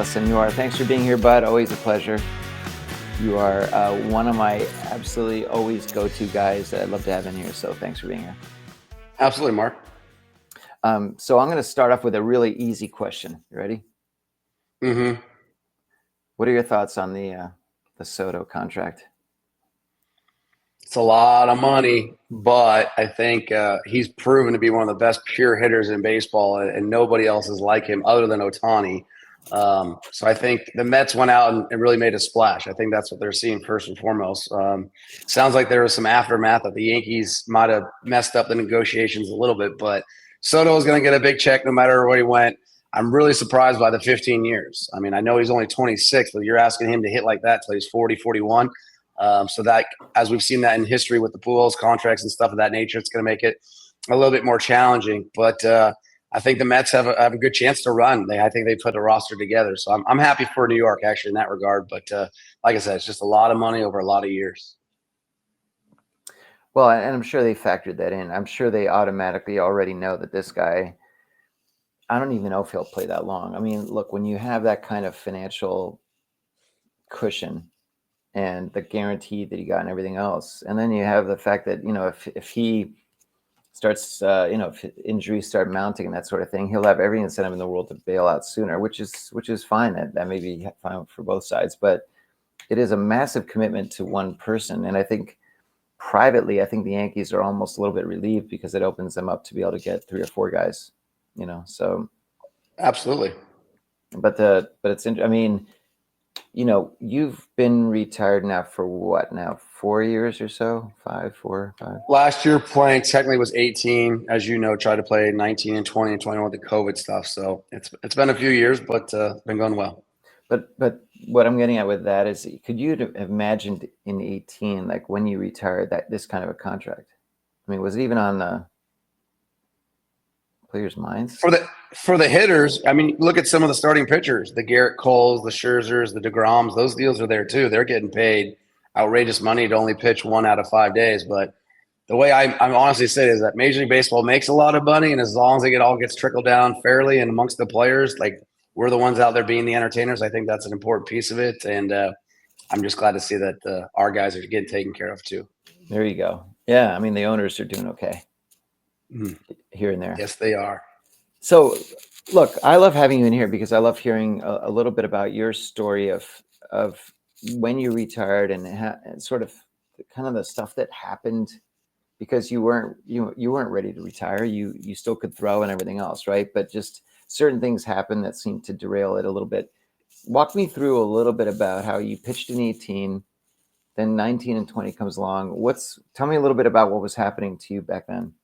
awesome. You are. Thanks for being here, Bud. Always a pleasure. You are one of my absolutely always go-to guys that I'd love to have in here. So thanks for being here. Absolutely, Mark. So I'm going to start off with a really easy question. You ready? Mm-hmm. What are your thoughts on the Soto contract? It's a lot of money, but I think he's proven to be one of the best pure hitters in baseball, and nobody else is like him other than Ohtani. So I think the Mets went out and really made a splash. I think that's what they're seeing first and foremost. Sounds like there was some aftermath that the Yankees might have messed up the negotiations a little bit, but Soto is going to get a big check no matter where he went. I'm really surprised by the 15 years. I mean, I know he's only 26, but you're asking him to hit like that till he's 40, 41. So that, as we've seen that in history with the pools, contracts, and stuff of that nature, it's going to make it a little bit more challenging. But I think the Mets have a good chance to run. I think they put a roster together. So I'm happy for New York, actually, in that regard. But like I said, it's just a lot of money over a lot of years. Well, and I'm sure they factored that in. I'm sure they automatically already know that this guy, I don't even know if he'll play that long. I mean, look, when you have that kind of financial cushion and the guarantee that he got and everything else, and then you have the fact that, if he starts, if injuries start mounting and that sort of thing, he'll have every incentive in the world to bail out sooner, which is fine. That may be fine for both sides, but it is a massive commitment to one person. And I think privately, I think the Yankees are almost a little bit relieved because it opens them up to be able to get 3 or 4 guys, so. Absolutely. But it's, I mean, you've been retired now for what now? 4 years or so? 5. Last year playing technically was 18. As you know, tried to play 19 and 20 and 21 with the COVID stuff. So it's been a few years, but it's been going well. But what I'm getting at with that is, could you have imagined in 18, like when you retired, that this kind of a contract? I mean, was it even on the players' minds? For the hitters, I mean, look at some of the starting pitchers, the Garrett Coles, the Scherzers, the DeGroms. Those deals are there too. They're getting paid outrageous money to only pitch 1 out of 5 days. But the way I'm honestly saying is that Major League Baseball makes a lot of money, and as long as it all gets trickled down fairly and amongst the players, like we're the ones out there being the entertainers, I think that's an important piece of it. And I'm just glad to see that our guys are getting taken care of too. There you go. Yeah, I mean, the owners are doing okay here and there. Yes, they are. So, look, I love having you in here because I love hearing a little bit about your story of when you retired and sort of kind of the stuff that happened, because you weren't ready to retire. You still could throw and everything else, right? But just certain things happened that seemed to derail it a little bit. Walk me through a little bit about how you pitched in 18, then 19 and 20 comes along. Tell me a little bit about what was happening to you back then.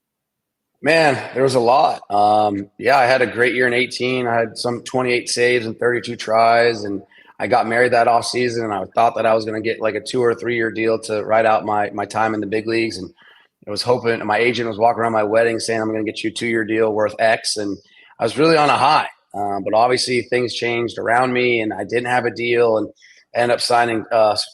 Man, there was a lot. I had a great year in 18. I had some 28 saves and 32 tries, and I got married that off season. And I thought that I was going to get like a 2 or 3 year deal to ride out my time in the big leagues. And I was hoping, my agent was walking around my wedding saying, I'm going to get you a 2-year deal worth X. And I was really on a high. But obviously things changed around me, and I didn't have a deal, and ended up signing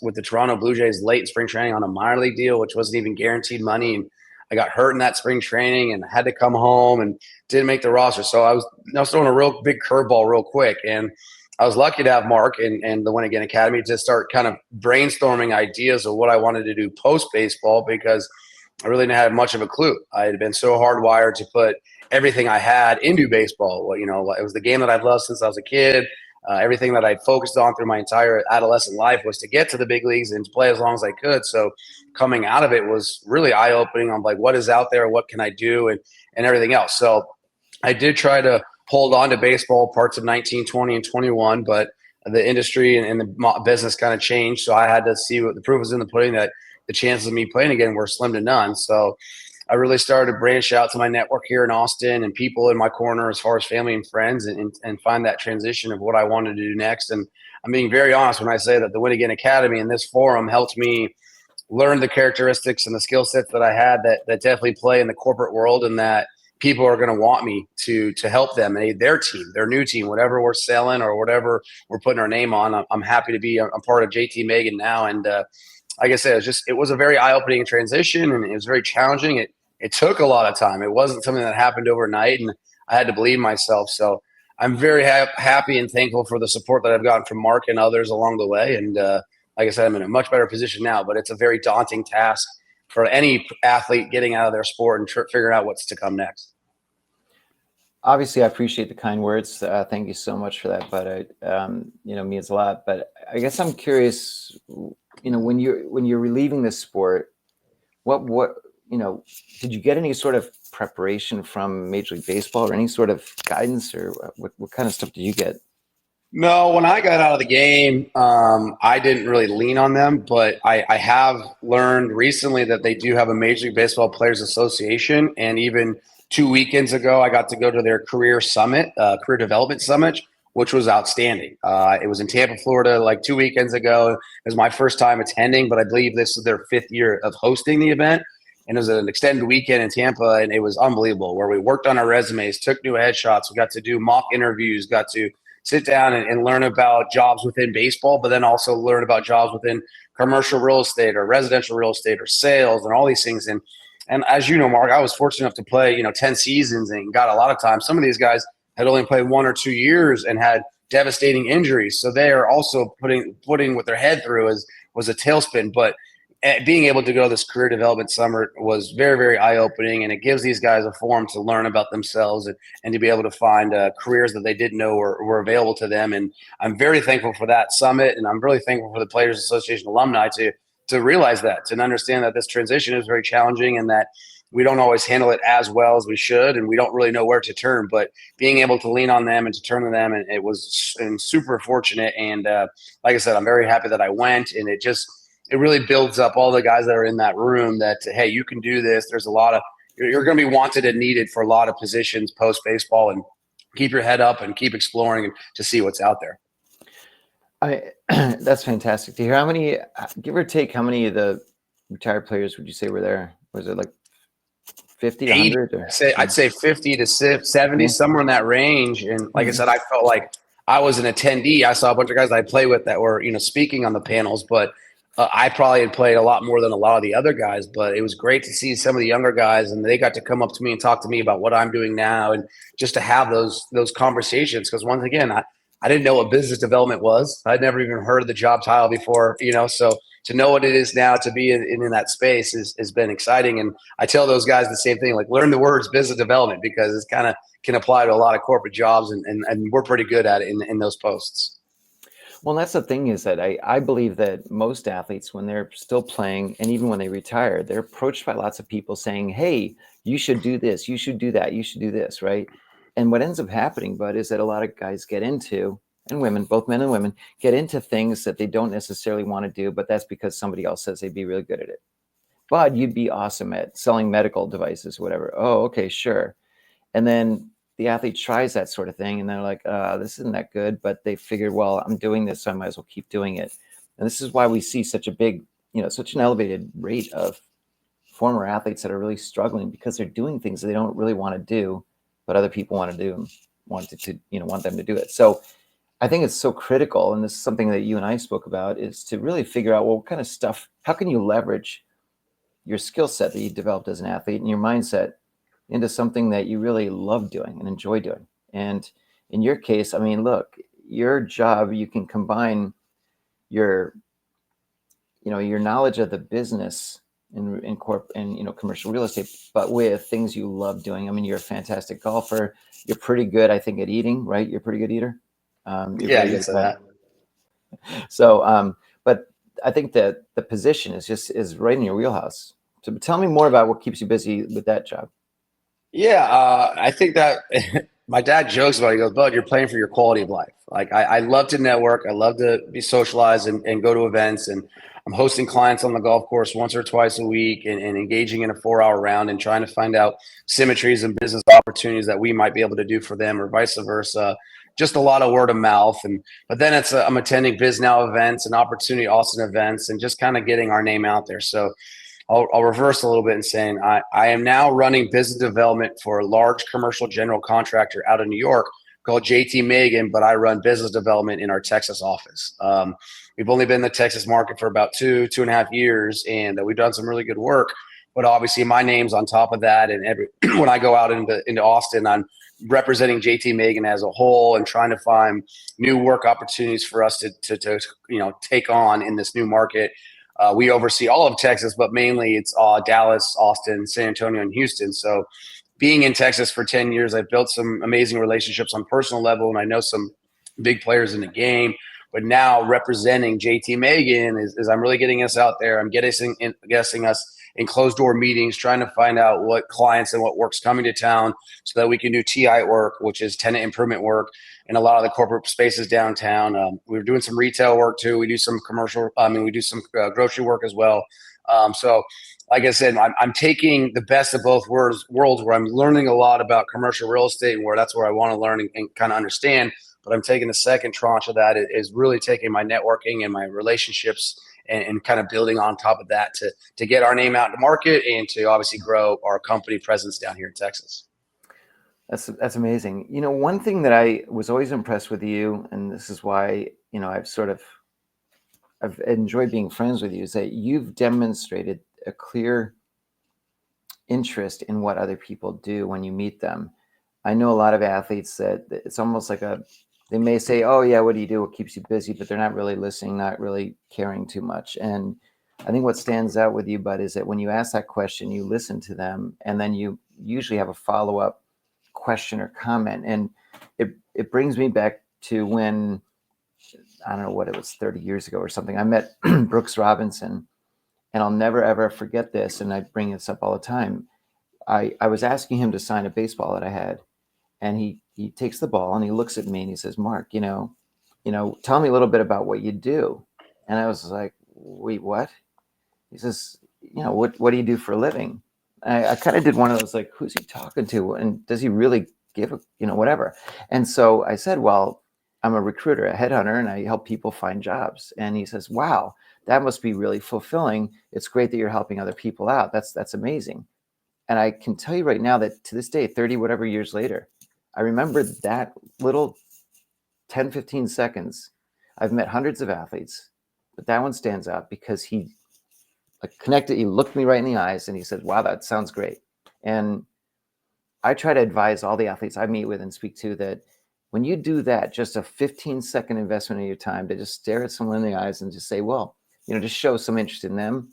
with the Toronto Blue Jays late in spring training on a minor league deal, which wasn't even guaranteed money. And I got hurt in that spring training and had to come home and didn't make the roster. So I was throwing a real big curveball real quick. And I was lucky to have Mark and the Win Again Academy to start kind of brainstorming ideas of what I wanted to do post-baseball, because I really didn't have much of a clue. I had been so hardwired to put everything I had into baseball. Well, it was the game that I've loved since I was a kid. Everything that I'd focused on through my entire adolescent life was to get to the big leagues and to play as long as I could. So coming out of it was really eye-opening on like what is out there, what can I do, and everything else. So I did try to hold on to baseball parts of 19, 20, and 21, but the industry and the business kind of changed. So I had to see what the proof was in the pudding that the chances of me playing again were slim to none. So I really started to branch out to my network here in Austin and people in my corner as far as family and friends, and find that transition of what I wanted to do next. And I'm being very honest when I say that the Win Again Academy and this forum helped me learn the characteristics and the skill sets that I had that definitely play in the corporate world, and that people are going to want me to help them and their team, their new team, whatever we're selling or whatever we're putting our name on. I'm happy to be a part of JT Megan now. And like I said, it was a very eye-opening transition, and it was very challenging. It took a lot of time. It wasn't something that happened overnight, and I had to believe myself. So I'm very happy and thankful for the support that I've gotten from Mark and others along the way. And like I said, I'm in a much better position now, but it's a very daunting task for any athlete getting out of their sport and figuring out what's to come next. Obviously, I appreciate the kind words. Thank you so much for that, but means a lot. But I guess I'm curious, when you're relieving this sport, what did you get any sort of preparation from Major League Baseball or any sort of guidance, or what kind of stuff did you get? No, when I got out of the game, I didn't really lean on them, but I have learned recently that they do have a Major League Baseball Players Association, and even 2 weekends ago, I got to go to their career summit, career development summit, which was outstanding. It was in Tampa, Florida, like 2 weekends ago. It was my first time attending, but I believe this is their 5th year of hosting the event. And it was an extended weekend in Tampa, and it was unbelievable, where we worked on our resumes, took new headshots, we got to do mock interviews, got to sit down and learn about jobs within baseball, but then also learn about jobs within commercial real estate or residential real estate or sales and all these things. And as you know, Mark, I was fortunate enough to play, 10 seasons and got a lot of time. Some of these guys had only played 1 or 2 years and had devastating injuries. So they are also putting what their head through was a tailspin. But being able to go to this career development summer was very, very eye-opening, and it gives these guys a forum to learn about themselves and to be able to find careers that they didn't know were available to them. And I'm very thankful for that summit, and I'm really thankful for the Players Association alumni to realize that, to understand that this transition is very challenging and that we don't always handle it as well as we should, and we don't really know where to turn. But being able to lean on them and to turn to them, and it was super fortunate. And like I said, I'm very happy that I went, and it really builds up all the guys that are in that room that, hey, you can do this. There's a lot of – you're going to be wanted and needed for a lot of positions post-baseball, and keep your head up and keep exploring and to see what's out there. That's fantastic to hear. How many, give or take, how many of the retired players would you say were there? Was it like 50, 100? Or? I'd say 50 to 70, somewhere in that range. And like I said, I felt like I was an attendee. I saw a bunch of guys I played with that were, speaking on the panels, but I probably had played a lot more than a lot of the other guys. But it was great to see some of the younger guys, and they got to come up to me and talk to me about what I'm doing now, and just to have those conversations. Because once again, I didn't know what business development was. I'd never even heard of the job title before, so to know what it is now, to be in that space has been exciting. And I tell those guys the same thing, like, learn the words business development, because it's kind of can apply to a lot of corporate jobs, and we're pretty good at it in those posts. Well, that's the thing, is that I believe that most athletes, when they're still playing and even when they retire, they're approached by lots of people saying, hey, you should do this, you should do that, you should do this, right? And what ends up happening, Bud, is that a lot of guys get into, and women, both men and women, get into things that they don't necessarily want to do, but that's because somebody else says they'd be really good at it. Bud, you'd be awesome at selling medical devices, whatever. Oh, okay, sure. And then the athlete tries that sort of thing, and they're like, this isn't that good, but they figured, well, I'm doing this, so I might as well keep doing it. And this is why we see such a big, such an elevated rate of former athletes that are really struggling, because they're doing things that they don't really want to do, but other people want to do and want them to do it. So I think it's so critical, and this is something that you and I spoke about, is to really figure out, well, what kind of stuff, how can you leverage your skill set that you developed as an athlete and your mindset into something that you really love doing and enjoy doing. And in your case, I mean, look, your job, you can combine your knowledge of the business in commercial real estate, but with things you love doing. I mean, you're a fantastic golfer. You're pretty good, I think, at eating, right? You're a pretty good eater. Yeah, you said that. So, but I think that the position is right in your wheelhouse. So tell me more about what keeps you busy with that job. Yeah, I think that my dad jokes about it. He goes, Bud, you're playing for your quality of life. Like, I love to network. I love to be socialized and go to events. And I'm hosting clients on the golf course once or twice a week, and engaging in a 4-hour round and trying to find out symmetries and business opportunities that we might be able to do for them, or vice versa. Just a lot of word of mouth. But then I'm attending Biz Now events and Opportunity Austin events, and just kind of getting our name out there. So I'll reverse a little bit and saying I am now running business development for a large commercial general contractor out of New York called JT Megan, but I run business development in our Texas office. We've only been in the Texas market for about 2.5 years, and we've done some really good work. But obviously, my name's on top of that. And when I go out into Austin, I'm representing JT Megan as a whole and trying to find new work opportunities for us to take on in this new market. We oversee all of Texas, but mainly it's Dallas, Austin, San Antonio, and Houston. So being in Texas for 10 years, I've built some amazing relationships on personal level, and I know some big players in the game. But now representing JT Megan is I'm really getting us out there. I'm guessing us in closed door meetings, trying to find out what clients and what work's coming to town so that we can do TI work, which is tenant improvement work, in a lot of the corporate spaces downtown. We're doing some retail work too. We do some commercial. We do some grocery work as well. So like I said, I'm taking the best of both worlds where I'm learning a lot about commercial real estate and that's where I want to learn and kind of understand. But I'm taking the second tranche of that is really taking my networking and my relationships and kind of building on top of that to get our name out in the market and to obviously grow our company presence down here in Texas. That's amazing. One thing that I was always impressed with you, and this is why, I've enjoyed being friends with you, is that you've demonstrated a clear interest in what other people do when you meet them. I know a lot of athletes that it's almost like they may say, oh yeah, what do you do? What keeps you busy? But they're not really listening, not really caring too much. And I think what stands out with you, Bud, is that when you ask that question, you listen to them, and then you usually have a follow-up question or comment. And it brings me back to when, I don't know what it was, 30 years ago or something, I met Brooks Robinson, and I'll never, ever forget this. And I bring this up all the time. I was asking him to sign a baseball that I had, and he takes the ball and he looks at me and he says, Mark, tell me a little bit about what you do. And I was like, wait, what? He says, what do you do for a living? I kind of did one of those, like, who's he talking to? And does he really give whatever? And so I said, well, I'm a recruiter, a headhunter, and I help people find jobs. And he says, wow, that must be really fulfilling. It's great that you're helping other people out. That's amazing. And I can tell you right now that to this day, 30 whatever years later, I remember that little 10, 15 seconds. I've met hundreds of athletes, but that one stands out because he connected. He looked me right in the eyes and he said, wow, that sounds great. And I try to advise all the athletes I meet with and speak to that when you do that, just a 15-second investment of your time to just stare at someone in the eyes and just say, well, just show some interest in them,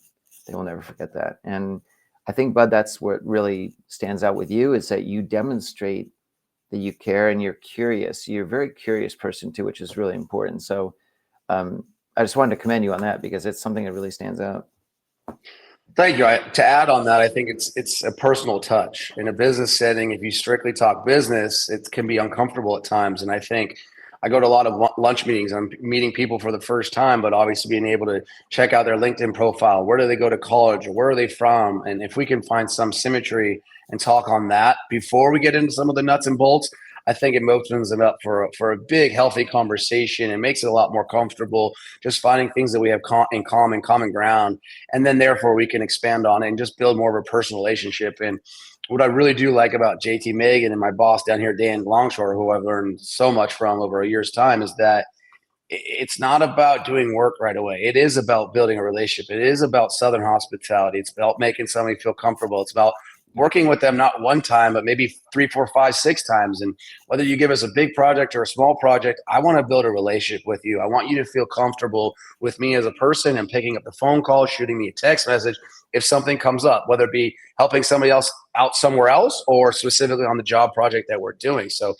they will never forget that. And I think, Bud, that's what really stands out with you, is that you demonstrate that you care and you're curious. You're a very curious person too, which is really important. So I just wanted to commend you on that because it's something that really stands out. Thank you. To add on that, I think it's a personal touch. In a business setting, if you strictly talk business, it can be uncomfortable at times. And I think I go to a lot of lunch meetings. I'm meeting people for the first time, but obviously being able to check out their LinkedIn profile. Where do they go to college, or where are they from? And if we can find some symmetry and talk on that before we get into some of the nuts and bolts, I think it opens them up for a big, healthy conversation and makes it a lot more comfortable, just finding things that we have in common ground. And then therefore we can expand on it and just build more of a personal relationship. And what I really do like about JT Megan and my boss down here, Dan Longshore, who I've learned so much from over a year's time, is that it's not about doing work right away. It is about building a relationship. It is about Southern hospitality. It's about making somebody feel comfortable. It's about working with them not one time, but maybe 3, 4, 5, 6 times. And whether you give us a big project or a small project, I want to build a relationship with you. I want you to feel comfortable with me as a person and picking up the phone call, shooting me a text message if something comes up, whether it be helping somebody else out somewhere else or specifically on the job project that we're doing. So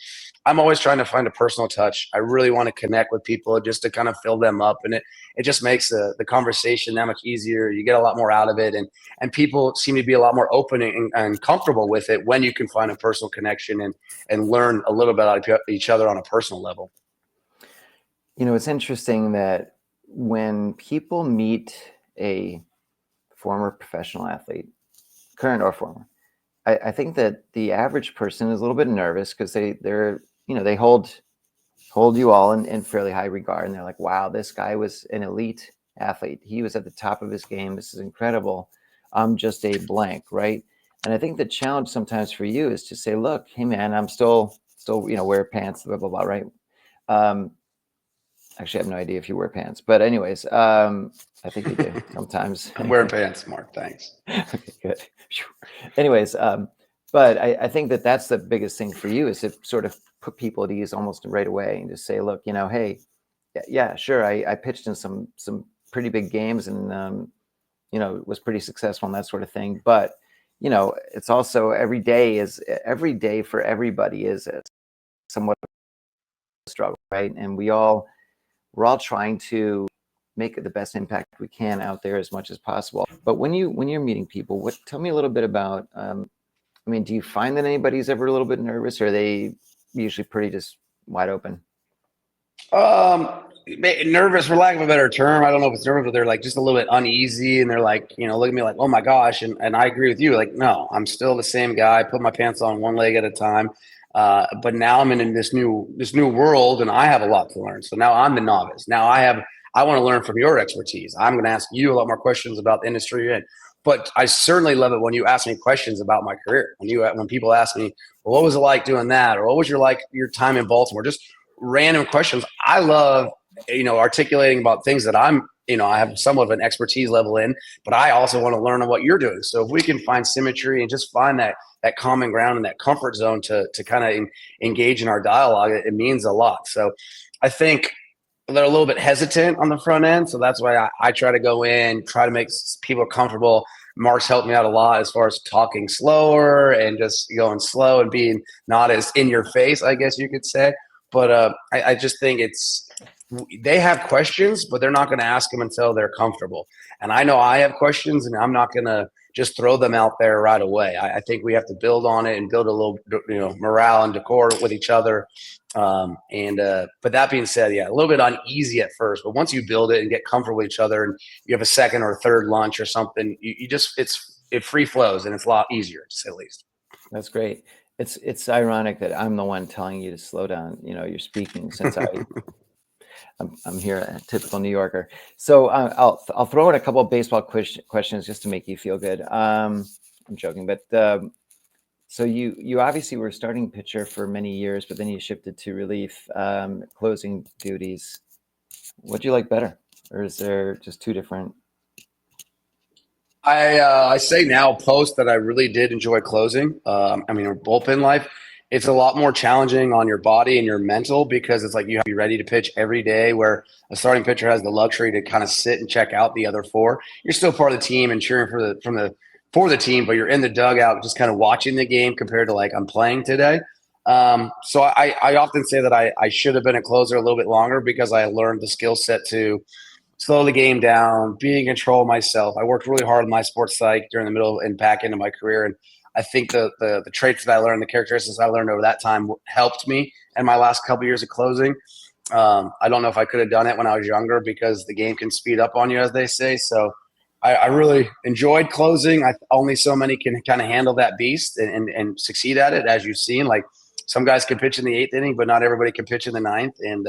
I'm always trying to find a personal touch. I really want to connect with people just to kind of fill them up. And it just makes the conversation that much easier. You get a lot more out of it. And people seem to be a lot more open and comfortable with it when you can find a personal connection and learn a little bit about each other on a personal level. It's interesting that when people meet a former professional athlete, current or former, I think that the average person is a little bit nervous because they're they hold you all in fairly high regard, and they're like, wow, this guy was an elite athlete. He was at the top of his game. This is incredible. I'm just a blank, right? And I think the challenge sometimes for you is to say, look, hey man, I'm still wear pants, blah blah blah, right? Actually, I have no idea if you wear pants, but anyways, I think you do sometimes. I'm wearing pants, Mark. Thanks. Okay, good. Anyways, But I think that that's the biggest thing for you, is to sort of put people at ease almost right away and just say, look, hey, yeah, sure, I pitched in some pretty big games, and was pretty successful and that sort of thing. But it's also every day for everybody is a somewhat of a struggle, right? And we're all trying to make the best impact we can out there as much as possible. But when you're meeting people, tell me a little bit about. Do you find that anybody's ever a little bit nervous, or are they usually pretty just wide open? Nervous, for lack of a better term. I don't know if it's nervous, but they're like just a little bit uneasy, and they're like, look at me like, oh my gosh. And I agree with you. Like, no, I'm still the same guy. Put my pants on one leg at a time. But now I'm in this new world, and I have a lot to learn. So now I'm the novice. Now I want to learn from your expertise. I'm going to ask you a lot more questions about the industry you're in. But I certainly love it when you ask me questions about my career. When people ask me, well, what was it like doing that, or what was your time in Baltimore? Just random questions. I love articulating about things that I have somewhat of an expertise level in, but I also want to learn on what you're doing. So if we can find symmetry and just find that common ground and that comfort zone to kind of engage in our dialogue, it means a lot. So I think they're a little bit hesitant on the front end. So that's why I try to go in, try to make people comfortable. Mark's helped me out a lot as far as talking slower and just going slow and being not as in your face, I guess you could say. But I just think they have questions, but they're not going to ask them until they're comfortable. And I know I have questions, and I'm not going to just throw them out there right away. I think we have to build on it and build a little, morale and decor with each other. But that being said, yeah, a little bit uneasy at first, but once you build it and get comfortable with each other, and you have a second or third lunch or something, it free flows, and it's a lot easier, to say the least. That's great. It's ironic that I'm the one telling you to slow down. You're speaking, since I'm here, a typical New Yorker. So I'll throw in a couple of baseball questions just to make you feel good. I'm joking, but so you obviously were starting pitcher for many years, but then you shifted to relief, closing duties. What do you like better, or is there just two different? I say now post that I really did enjoy closing. Bullpen life, it's a lot more challenging on your body and your mental, because it's like you have to be ready to pitch every day, where a starting pitcher has the luxury to kind of sit and check out the other four. You're still part of the team and cheering for the team, but you're in the dugout just kind of watching the game, compared to like I'm playing today. So I often say that I should have been a closer a little bit longer, because I learned the skill set to slow the game down, be in control of myself. I worked really hard in my sports psych during the middle and back end of my career. And I think the traits that I learned, the characteristics I learned over that time helped me in my last couple of years of closing. I don't know if I could have done it when I was younger, because the game can speed up on you, as they say. So I really enjoyed closing. Only so many can kind of handle that beast and succeed at it, as you've seen. Like, some guys can pitch in the 8th inning, but not everybody can pitch in the 9th. And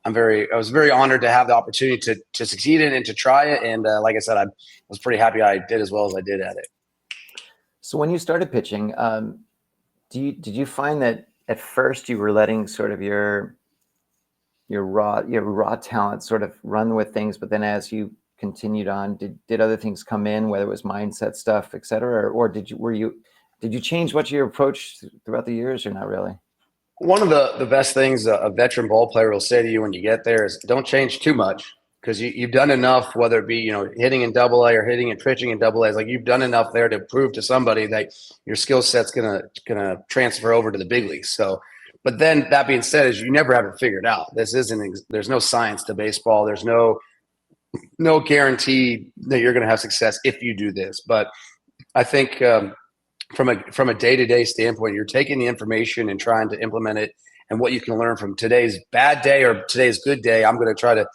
I was very honored to have the opportunity to succeed in it and to try it. And like I said, I was pretty happy I did as well as I did at it. So when you started pitching, did you find that at first you were letting sort of your raw talent sort of run with things, but then as you continued on, did other things come in, whether it was mindset stuff, et cetera, or did you change what your approach throughout the years, or not really? One of the best things a veteran ball player will say to you when you get there is, don't change too much, because you've done enough, whether it be hitting in Double-A or hitting and pitching in Double-A. It's like you've done enough there to prove to somebody that your skill set's gonna transfer over to the big leagues. So, but then that being said, is you never have it figured out. There's no science to baseball. There's no guarantee that you're going to have success if you do this. But I think from a day-to-day standpoint, you're taking the information and trying to implement it, and what you can learn from today's bad day or today's good day, I'm going to try to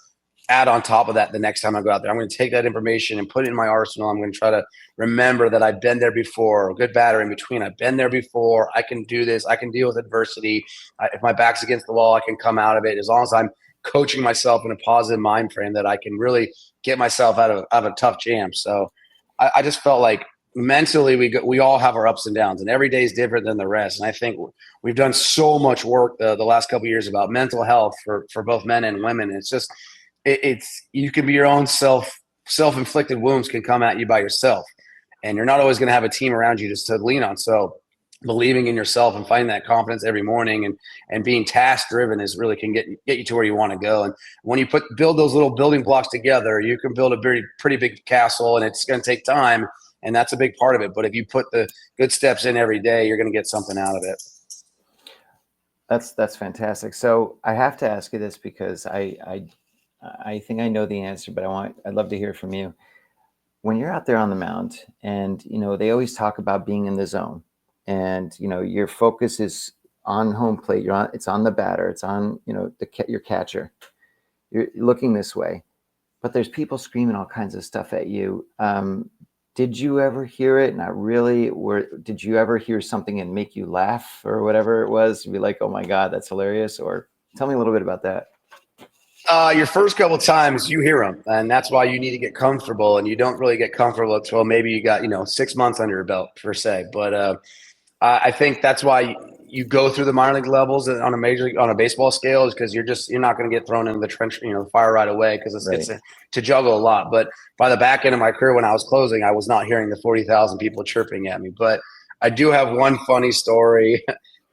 add on top of that the next time I go out there. I'm going to take that information and put it in my arsenal. I'm going to try to remember that I've been there before, good, bad, or in between. I've been there before. I can do this. I can deal with adversity. If my back's against the wall, I can come out of it, as long as I'm coaching myself in a positive mind frame, that I can really get myself out of a tough jam. So I just felt like mentally we all have our ups and downs, and every day is different than the rest. And I think we've done so much work the last couple of years about mental health for both men and women. It's just you can be your own self-inflicted wounds can come at you by yourself, and you're not always going to have a team around you just to lean on. So believing in yourself and finding that confidence every morning, and being task driven is really can get you to where you want to go. And when you build those little building blocks together, you can build a pretty big castle, and it's going to take time, and that's a big part of it. But if you put the good steps in every day, you're going to get something out of it. That's fantastic. So I have to ask you this because I think I know the answer, but I'd love to hear from you. When you're out there on the mound, and they always talk about being in the zone, and your focus is on home plate. It's on the batter. It's on your catcher. You're looking this way, but there's people screaming all kinds of stuff at you. Did you ever hear it? Not really. Did you ever hear something and make you laugh or whatever it was? You'd be like, "Oh my God, that's hilarious!" Or tell me a little bit about that. Your first couple of times you hear them, and that's why you need to get comfortable. And you don't really get comfortable until maybe you got 6 months under your belt per se. But I think that's why you go through the minor league levels on a baseball scale, is because you're not going to get thrown into the trench, fire right away, because it's to juggle a lot. But by the back end of my career, when I was closing, I was not hearing the 40,000 people chirping at me. But I do have one funny story.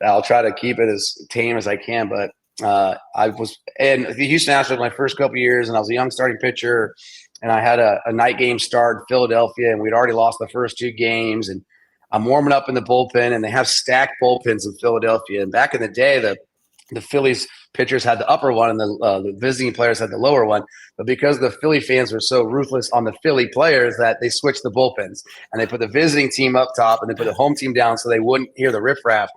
I'll try to keep it as tame as I can, but I was in the Houston Astros my first couple of years, and I was a young starting pitcher, and I had a night game start in Philadelphia, and we'd already lost the first 2 games, and I'm warming up in the bullpen, and they have stacked bullpens in Philadelphia. And back in the day, the Phillies pitchers had the upper one, and the visiting players had the lower one. But because the Philly fans were so ruthless on the Philly players, that they switched the bullpens, and they put the visiting team up top, and they put the home team down so they wouldn't hear the riffraff.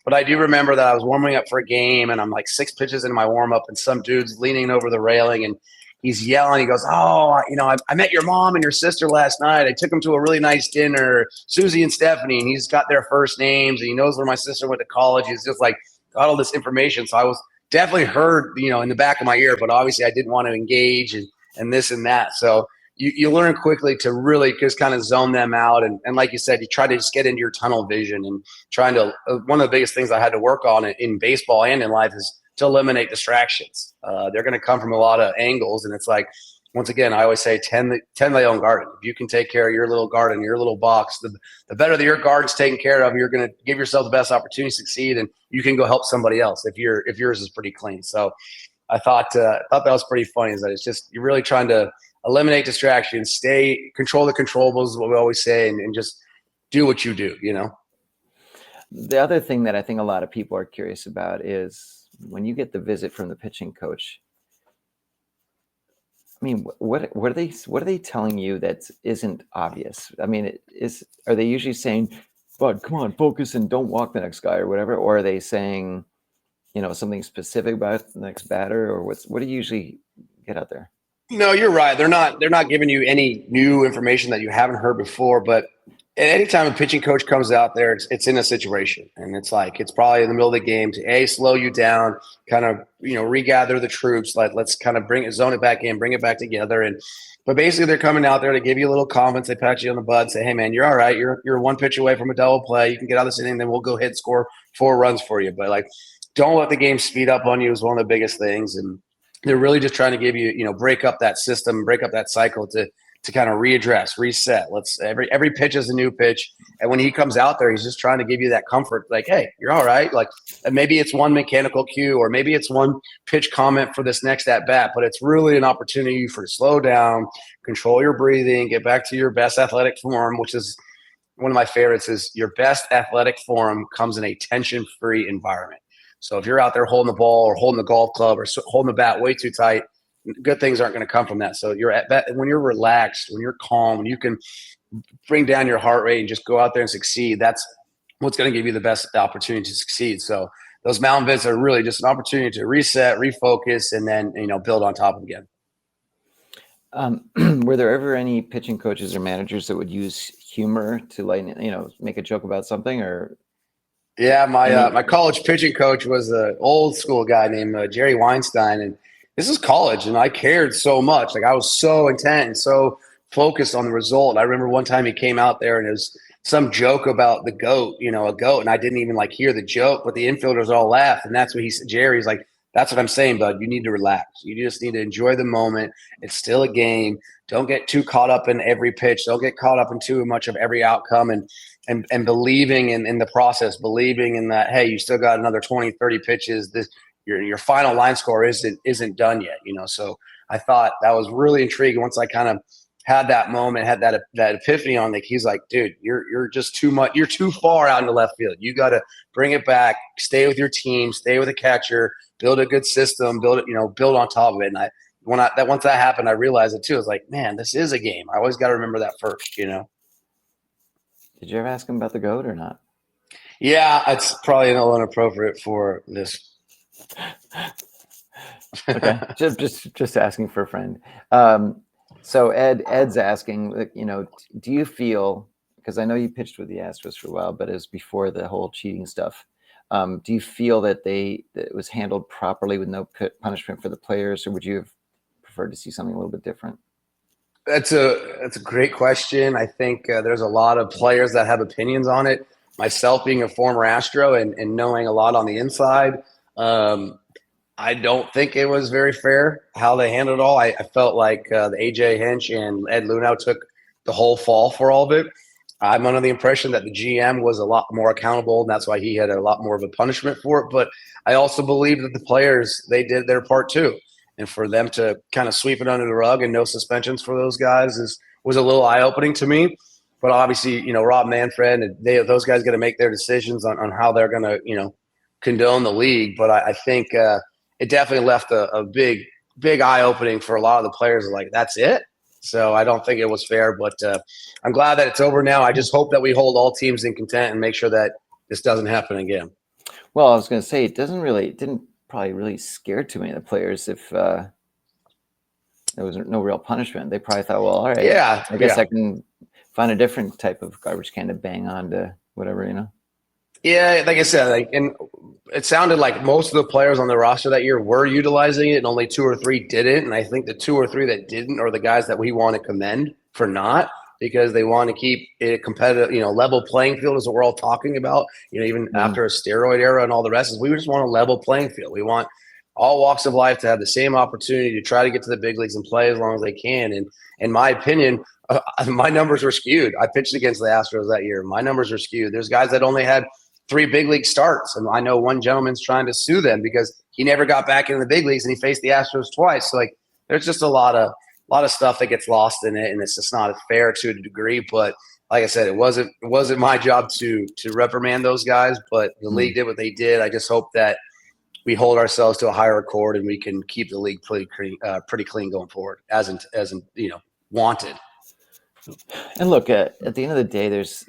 But I do remember that I was warming up for a game, and I'm like 6 pitches into my warm up, and some dude's leaning over the railing, and he's yelling. He goes, "Oh, I met your mom and your sister last night. I took them to a really nice dinner, Susie and Stephanie." And he's got their first names, and he knows where my sister went to college. He's just like got all this information. So I was definitely heard, in the back of my ear, but obviously I didn't want to engage and this and that. So you learn quickly to really just kind of zone them out. And like you said, you try to just get into your tunnel vision, and trying to one of the biggest things I had to work on in baseball and in life is to eliminate distractions. They're going to come from a lot of angles. And it's like, once again, I always say tend thy own garden. If you can take care of your little garden, your little box, the better that your garden's taken care of, you're going to give yourself the best opportunity to succeed, and you can go help somebody else if yours is pretty clean. So I thought that was pretty funny, is that it's just, you're really trying to eliminate distractions, control the controllables is what we always say, and just do what you do, The other thing that I think a lot of people are curious about is when you get the visit from the pitching coach. I mean, what are they telling you that isn't obvious? I mean, are they usually saying, "Bud, come on, focus and don't walk the next guy," or whatever? Or are they saying, something specific about the next batter, or what do you usually get out there? No, you're right. They're not giving you any new information that you haven't heard before. But anytime a pitching coach comes out there, it's in a situation, and it's probably in the middle of the game to slow you down, kind of regather the troops. Like, let's kind of zone it back in, bring it back together. But basically, they're coming out there to give you a little confidence. They pat you on the butt, say, "Hey man, you're all right. You're 1 pitch away from a double play. You can get out of this inning, then we'll go ahead and score 4 runs for you." But don't let the game speed up on you is one of the biggest things. And they're really just trying to give you, break up that system, break up that cycle to kind of readdress, reset. Every pitch is a new pitch. And when he comes out there, he's just trying to give you that comfort. Like, "Hey, you're all right." And maybe it's one mechanical cue, or maybe it's one pitch comment for this next at bat, but it's really an opportunity for you to slow down, control your breathing, get back to your best athletic form, which is one of my favorites. Is your best athletic form comes in a tension-free environment. So if you're out there holding the ball or holding the golf club or holding the bat way too tight, good things aren't going to come from that. So when you're relaxed, when you're calm, when you can bring down your heart rate and just go out there and succeed, that's what's going to give you the best opportunity to succeed. So those mound visits are really just an opportunity to reset, refocus, and then build on top of it again. Were there ever any pitching coaches or managers that would use humor to make a joke about something? Or yeah, my college pitching coach was an old school guy named Jerry Weinstein, and this is college, and I cared so much. I was so intent and so focused on the result. I remember one time he came out there, and it was some joke about the goat, a goat, and I didn't even hear the joke, but the infielders all laughed, and that's what he said. Jerry's like, That's what I'm saying, bud. You need to relax. You just need to enjoy the moment. It's still a game. Don't get too caught up in every pitch. Don't get caught up in too much of every outcome, and believing in the process, believing in that, hey, you still got another 20, 30 pitches. Your final line score isn't done yet, So I thought that was really intriguing once I kind of had that moment, had that epiphany on. Like, he's like, dude, you're just too much. You're too far out in the left field. You got to bring it back. Stay with your team. Stay with the catcher. Build a good system. Build it. Build on top of it. And once that happened, I realized it too. I was like, man, this is a game. I always got to remember that first. Did you ever ask him about the GOAT or not? Yeah, it's probably a little inappropriate for this. Okay, just asking for a friend. So Ed's asking, do you feel, because I know you pitched with the Astros for a while, but it was before the whole cheating stuff. Do you feel that it was handled properly with no punishment for the players, or would you have preferred to see something a little bit different? That's a great question. I think there's a lot of players that have opinions on it. Myself being a former Astro and knowing a lot on the inside, I don't think it was very fair how they handled it all. I felt like the AJ Hinch and Ed Lunau took the whole fall for all of it. I'm under the impression that the GM was a lot more accountable, and that's why he had a lot more of a punishment for it. But I also believe that the players, they did their part too. And for them to kind of sweep it under the rug and no suspensions for those guys was a little eye-opening to me. But obviously, Rob Manfred and those guys got to make their decisions on how they're going to, condone the league. But I think it definitely left a big eye-opening for a lot of the players. Like, that's it? So I don't think it was fair. But I'm glad that it's over now. I just hope that we hold all teams in content and make sure that this doesn't happen again. Well, I was going to say, it didn't probably really scare too many of the players if there was no real punishment. They probably thought, well, all right, I guess I can find a different type of garbage can to bang on to whatever, Yeah, like I said, and it sounded like most of the players on the roster that year were utilizing it, and only 2 or 3 didn't. And I think the 2 or 3 that didn't are the guys that we want to commend for not, because they want to keep it competitive, level playing field is what we're all talking about. Even after a steroid era and all the rest, we just want a level playing field. We want all walks of life to have the same opportunity to try to get to the big leagues and play as long as they can. And in my opinion, my numbers were skewed. I pitched against the Astros that year. My numbers were skewed. There's guys that only had 3 big league starts, and I know one gentleman's trying to sue them because he never got back into the big leagues and he faced the Astros twice. So there's just a lot of stuff that gets lost in it, and it's just not fair to a degree. But like I said, it wasn't my job to reprimand those guys, but the league did what they did. I just hope that we hold ourselves to a higher accord and we can keep the league pretty clean going forward, as wanted. And look, at the end of the day, there's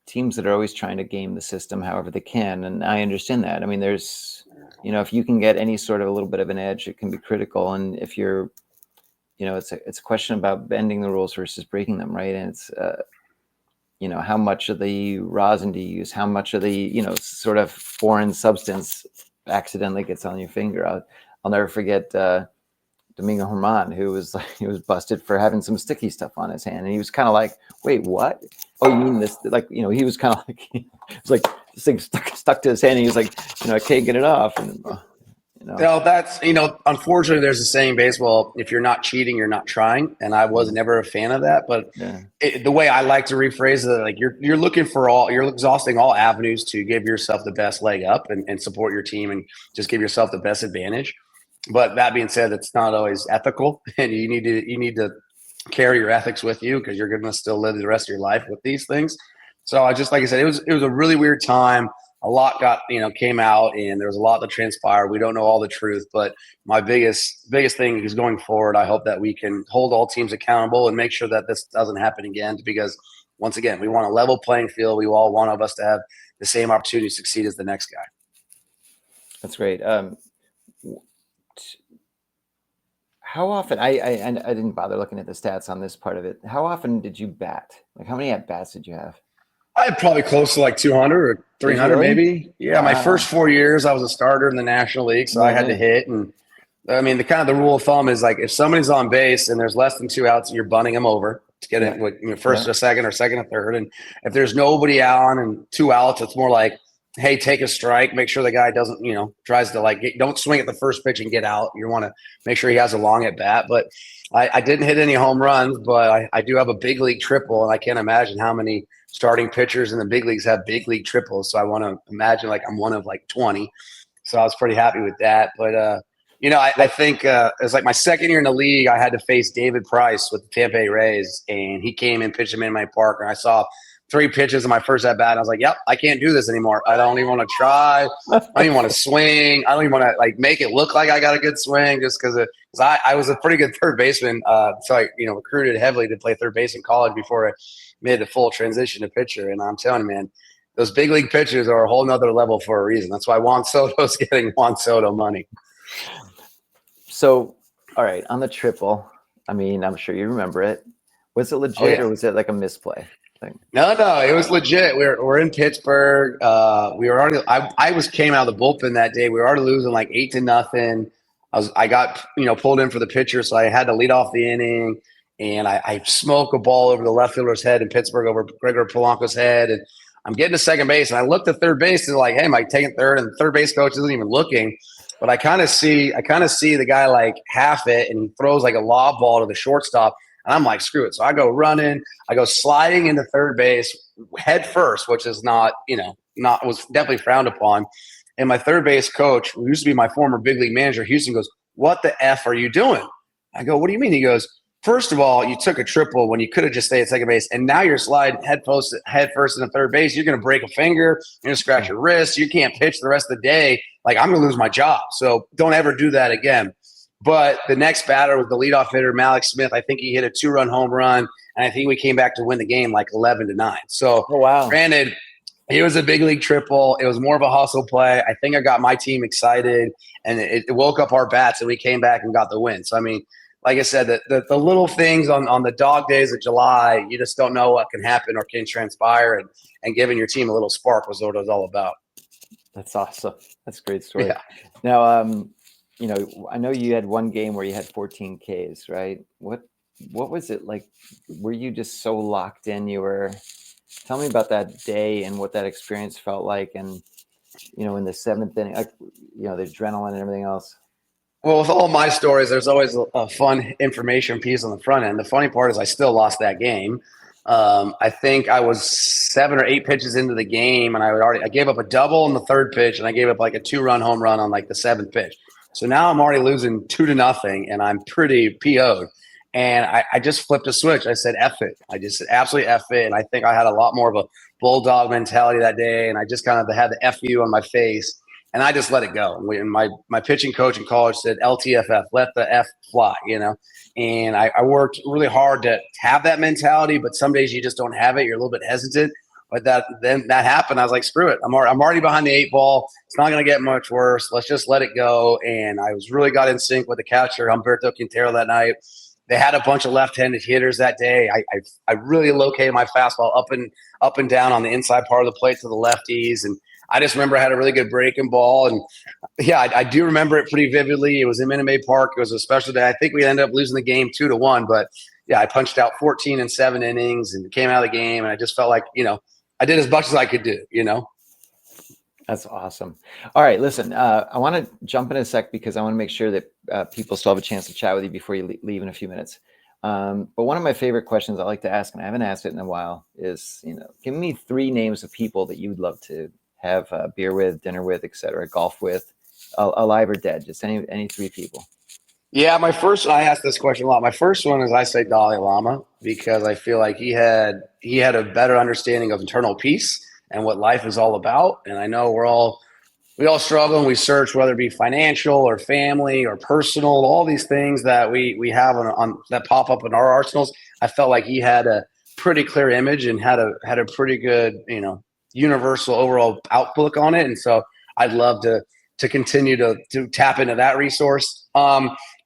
teams that are always trying to game the system however they can, and I understand that. I mean, there's, if you can get any sort of a little bit of an edge, it can be critical. And if you're, it's a question about bending the rules versus breaking them, right? And it's, how much of the rosin do you use? How much of the, sort of foreign substance accidentally gets on your finger? I'll never forget Domingo Germán, who was busted for having some sticky stuff on his hand, and he was kind of like, "Wait, what? Oh, you mean this?" Like, he was kind of like, it's like this thing stuck to his hand, and he was like, I can't get it off, and Well, that's unfortunately, there's a saying in baseball: if you're not cheating, you're not trying. And I was never a fan of that, but the way I like to rephrase it, like you're you're exhausting all avenues to give yourself the best leg up and support your team and just give yourself the best advantage. But that being said, it's not always ethical, and you need to carry your ethics with you because you're going to still live the rest of your life with these things. So like I said, it was a really weird time. A lot came out, and there was a lot that transpired. We don't know all the truth, but my biggest thing is going forward. I hope that we can hold all teams accountable and make sure that this doesn't happen again. Because once again, we want a level playing field. We all want of us to have the same opportunity to succeed as the next guy. That's great. How often? I didn't bother looking at the stats on this part of it. How often did you bat? Like, how many at bats did you have? I had probably close to like 200 or 300 maybe. Yeah, wow. My first 4 years, I was a starter in the National League, so I had to hit. And I mean, the rule of thumb is like if somebody's on base and there's less than 2 outs, you're bunting them over to get it with first or second or third. And if there's nobody out and 2 outs, it's more like hey, take a strike, make sure the guy doesn't, tries to don't swing at the first pitch and get out. You want to make sure he has a long at bat. But I didn't hit any home runs, but I do have a big league triple, and I can't imagine how many starting pitchers in the big leagues have big league triples. So I want to imagine like I'm one of like 20. So I was pretty happy with that. But I think it's like my second year in the league, I had to face David Price with the Tampa Bay Rays, and he came and pitched him in my park, and I saw 3 pitches in my first at bat. I was like, "Yep, I can't do this anymore. I don't even want to try. I don't even want to swing. I don't even want to like make it look like I got a good swing just because I was a pretty good third baseman. So I recruited heavily to play third base in college before I made the full transition to pitcher. And I'm telling you, man, those big league pitchers are a whole nother level for a reason. That's why Juan Soto's getting Juan Soto money. So, all right, on the triple, I mean, I'm sure you remember it. Was it legit or was it like a misplay thing? No, it was legit. We're in Pittsburgh. We were already. I came out of the bullpen that day. We were already losing like 8-0. I got pulled in for the pitcher, so I had to lead off the inning, and I smoke a ball over the left fielder's head in Pittsburgh over Gregor Polanco's head, and I'm getting to second base, and I looked at third base and like, hey, am I taking third? And the third base coach isn't even looking. But I kind of see the guy like half it, and he throws like a lob ball to the shortstop, and I'm like, screw it. So I go running, I go sliding into third base head first, which is was definitely frowned upon. And my third base coach, who used to be my former big league manager, Houston, goes, "What the F are you doing?" I go, "What do you mean?" He goes, "First of all, you took a triple when you could have just stayed at second base, and now you're sliding head first into third base. You're going to break a finger. You're going to scratch your wrist. You can't pitch the rest of the day. Like, I'm going to lose my job. So don't ever do that again." But the next batter was the leadoff hitter, Malik Smith. I think he hit a 2-run home run, and I think we came back to win the game like 11-9. So, Granted, it was a big league triple. It was more of a hustle play. I think I got my team excited, and it woke up our bats, and we came back and got the win. So, I mean, like I said, the little things on the dog days of July, you just don't know what can happen or can transpire, and giving your team a little spark was what it was all about. That's awesome. That's a great story. Yeah. Now, I know you had one game where you had 14 Ks, right? What was it like? Were you just so locked in? Tell me about that day and what that experience felt like. And, in the seventh inning, like, the adrenaline and everything else. Well, with all my stories, there's always a fun information piece on the front end. The funny part is I still lost that game. I think I was 7 or 8 pitches into the game, and I gave up a double on the third pitch, and I gave up like a 2-run home run on like the 7th pitch. So now I'm already losing 2-0, and I'm pretty PO'd. And I just flipped a switch. I said, F it. I just said, absolutely F it. And I think I had a lot more of a bulldog mentality that day, and I just kind of had the F you on my face. And I just let it go. And my pitching coach in college said, LTFF, let the F fly, And I worked really hard to have that mentality, but some days you just don't have it. You're a little bit hesitant. But then that happened. I was like, screw it. I'm already behind the 8 ball. It's not going to get much worse. Let's just let it go. And I really got in sync with the catcher, Humberto Quintero, that night. They had a bunch of left-handed hitters that day. I really located my fastball up and down on the inside part of the plate to the lefties. And I just remember I had a really good breaking ball. And, yeah, I do remember it pretty vividly. It was in Minute Maid Park. It was a special day. I think we ended up losing the game 2-1. But, yeah, I punched out 14 in 7 innings and came out of the game. And I just felt like, I did as much as I could do, That's awesome. All right, listen, I want to jump in a sec because I want to make sure that people still have a chance to chat with you before you leave in a few minutes. But one of my favorite questions I like to ask, and I haven't asked it in a while, is, give me 3 names of people that you would love to have a beer with, dinner with, etc., golf with, alive or dead, just any 3 people. Yeah, I asked this question a lot. My first one is I say Dalai Lama, because I feel like he had a better understanding of internal peace and what life is all about. And I know we all struggle and we search, whether it be financial or family or personal, all these things that we have on that pop up in our arsenals. I felt like he had a pretty clear image and had a pretty good, universal overall outlook on it. And so I'd love to continue to tap into that resource.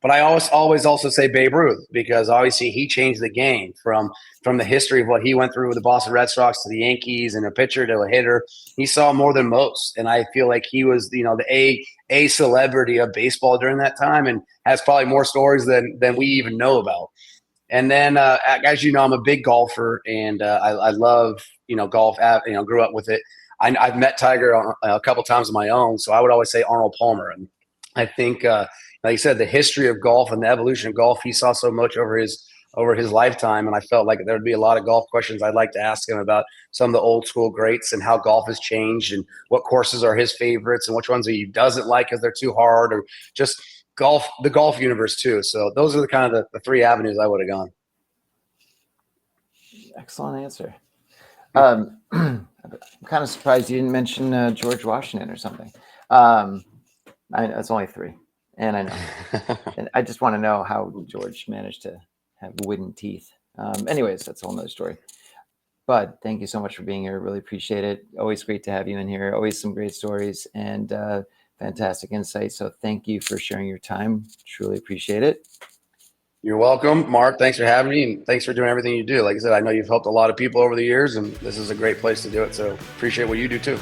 But I always also say Babe Ruth, because obviously he changed the game from the history of what he went through with the Boston Red Sox to the Yankees, and a pitcher to a hitter. He saw more than most, and I feel like he was the a celebrity of baseball during that time, and has probably more stories than we even know about. And then, as you know, I'm a big golfer, and I love golf. Grew up with it. I've met Tiger a couple times on my own, so I would always say Arnold Palmer. And I think, like you said, the history of golf and the evolution of golf, he saw so much over his lifetime, and I felt like there would be a lot of golf questions I'd like to ask him about some of the old school greats and how golf has changed and what courses are his favorites and which ones he doesn't like because they're too hard, or just the golf universe too. So those are the kind of the three avenues I would have gone. Excellent answer. I'm kind of surprised you didn't mention George Washington or something. It's only three, and I know. And I just want to know how George managed to have wooden teeth. Anyways, that's a whole nother story. Bud, thank you so much for being here. Really appreciate it. Always great to have you in here. Always some great stories and fantastic insight. So thank you for sharing your time. Truly appreciate it. You're welcome, Mark. Thanks for having me, and thanks for doing everything you do. Like I said, I know you've helped a lot of people over the years, and this is a great place to do it. So appreciate what you do too.